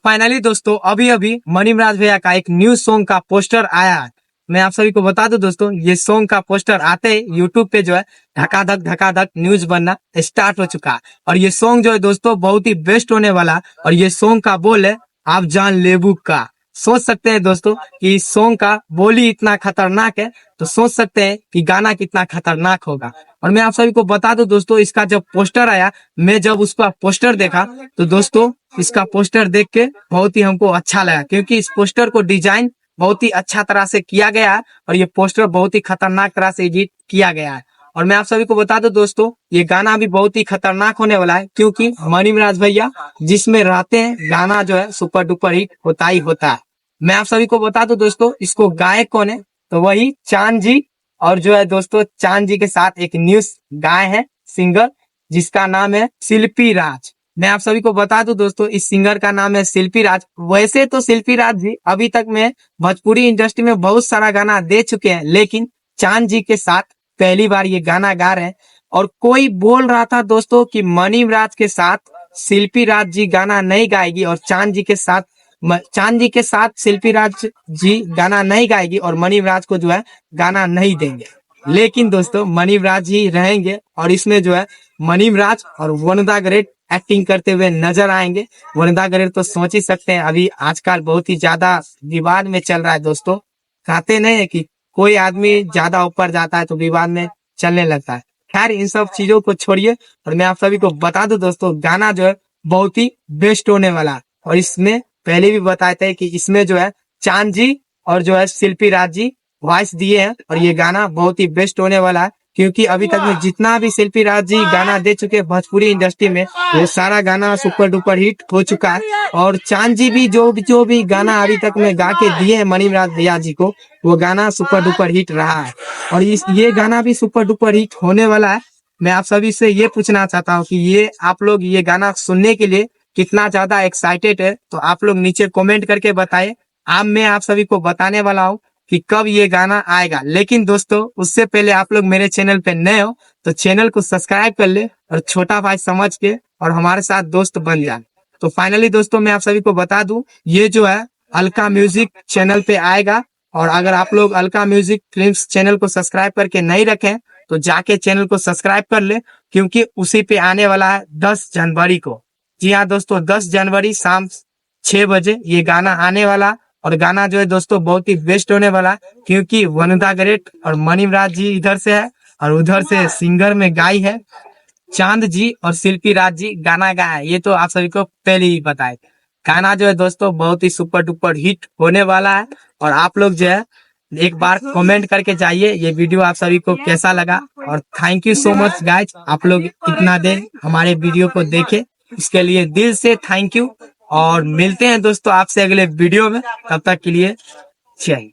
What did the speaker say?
Finally दोस्तों अभी अभी मनीमराज भैया का एक न्यू सॉन्ग का पोस्टर आया है। मैं आप सभी को बता दूं दोस्तों, ये सॉन्ग का पोस्टर आते ही यूट्यूब पे जो है धका धक न्यूज बनना स्टार्ट हो चुका है। और ये सॉन्ग जो है दोस्तों बहुत ही बेस्ट होने वाला है। और ये सॉन्ग का बोल है आप जान लेबू का। सोच सकते हैं दोस्तों कि इस सॉन्ग का बोली इतना खतरनाक है, तो सोच सकते हैं कि गाना कितना खतरनाक होगा। और मैं आप सभी को बता दूं दोस्तों, इसका जब पोस्टर आया, मैं जब उसका पोस्टर देखा तो दोस्तों इसका पोस्टर देख के बहुत ही हमको अच्छा लगा, क्योंकि इस पोस्टर को डिजाइन बहुत ही अच्छा तरह से किया गया है और ये पोस्टर बहुत ही खतरनाक तरह से एडिट किया गया है। और मैं आप सभी को बता दूं दोस्तों, ये गाना भी बहुत ही खतरनाक होने वाला है, क्योंकि मनीमराज भैया जिसमें रहते हैं गाना जो है सुपर डुपर हिट होता ही होता है। मैं आप सभी को बता दूं दोस्तों, इसको गायक कौन है, तो वही चांद जी। और जो है दोस्तों चांद जी के साथ एक न्यूज गाय है सिंगर, जिसका नाम है शिल्पी राज। मैं आप सभी को बता दूं दोस्तों, इस सिंगर का नाम है शिल्पी राज। वैसे तो शिल्पी राज जी अभी तक में भोजपुरी इंडस्ट्री में बहुत सारा गाना दे चुके हैं, लेकिन चांद जी के साथ पहली बार ये गाना गा रहे हैं। और कोई बोल रहा था दोस्तों कि मनीमराज के साथ शिल्पी राज जी गाना नहीं गाएगी और चांद जी के साथ शिल्पी राज जी गाना नहीं गाएगी और मनीमराज को जो है गाना नहीं देंगे। लेकिन दोस्तों मनीमराज जी रहेंगे और इसमें जो है मनीमराज और वरुणा ग्रेट एक्टिंग करते हुए नजर आएंगे। वरुणा ग्रेट तो सोच ही सकते हैं, अभी आजकल बहुत ही ज्यादा विवाद में चल रहा है दोस्तों। कहते नहीं है कि कोई आदमी ज्यादा ऊपर जाता है तो विवाद में चलने लगता है। खैर इन सब चीजों को छोड़िए और मैं आप सभी को बता दूं दोस्तों, गाना जो है बहुत ही बेस्ट होने वाला है। और इसमें पहले भी बताए थे कि इसमें जो है चांद जी और जो है शिल्पी राज जी वॉइस दिए हैं और ये गाना बहुत ही बेस्ट होने वाला है, क्योंकि अभी तक में जितना भी शिल्पी राज जी गाना दे चुके हैं भोजपुरी इंडस्ट्री में, वो सारा गाना सुपर डुपर हिट हो चुका है। और चांद जी भी जो भी गाना अभी तक में गा के दिए हैं मनीमराज भैया जी को, वो गाना सुपर डुपर हिट रहा है और ये गाना भी सुपर डुपर हिट होने वाला है। मैं आप सभी से ये पूछना चाहता हूँ कि ये आप लोग ये गाना सुनने के लिए कितना ज्यादा एक्साइटेड है, तो आप लोग नीचे कमेंट करके बताएं। अब मैं आप सभी को बताने वाला हूँ कि कब ये गाना आएगा। लेकिन दोस्तों उससे पहले आप लोग मेरे चैनल पे नए हो तो चैनल को सब्सक्राइब कर ले और छोटा भाई समझ के और हमारे साथ दोस्त बन जाए। तो फाइनली दोस्तों मैं आप सभी को बता दूं, ये जो है अलका म्यूजिक चैनल पे आएगा। और अगर आप लोग अलका म्यूजिक फिल्म्स चैनल को सब्सक्राइब करके नहीं रखें तो जाके चैनल को सब्सक्राइब कर ले, क्योंकि उसी पे आने वाला है 10 जनवरी को। जी हाँ दोस्तों, 10 जनवरी शाम 6 बजे ये गाना आने वाला। और गाना जो है दोस्तों बहुत ही बेस्ट होने वाला, क्योंकि वरुणा ग्रेट और मनीमराज जी इधर से है और उधर से सिंगर में गाई है चांद जी और शिल्पी राज जी गाना गाया है। ये तो आप सभी को पहले ही बताए। गाना जो है दोस्तों बहुत ही सुपर डुपर हिट होने वाला है। और आप लोग जो है एक बार कमेंट करके जाइए ये वीडियो आप सभी को कैसा लगा। और thank you so much guys, आप लोग इतना देर हमारे वीडियो को देखे, इसके लिए दिल से थैंक यू। और मिलते हैं दोस्तों आपसे अगले वीडियो में, तब तक के लिए जय हिंद।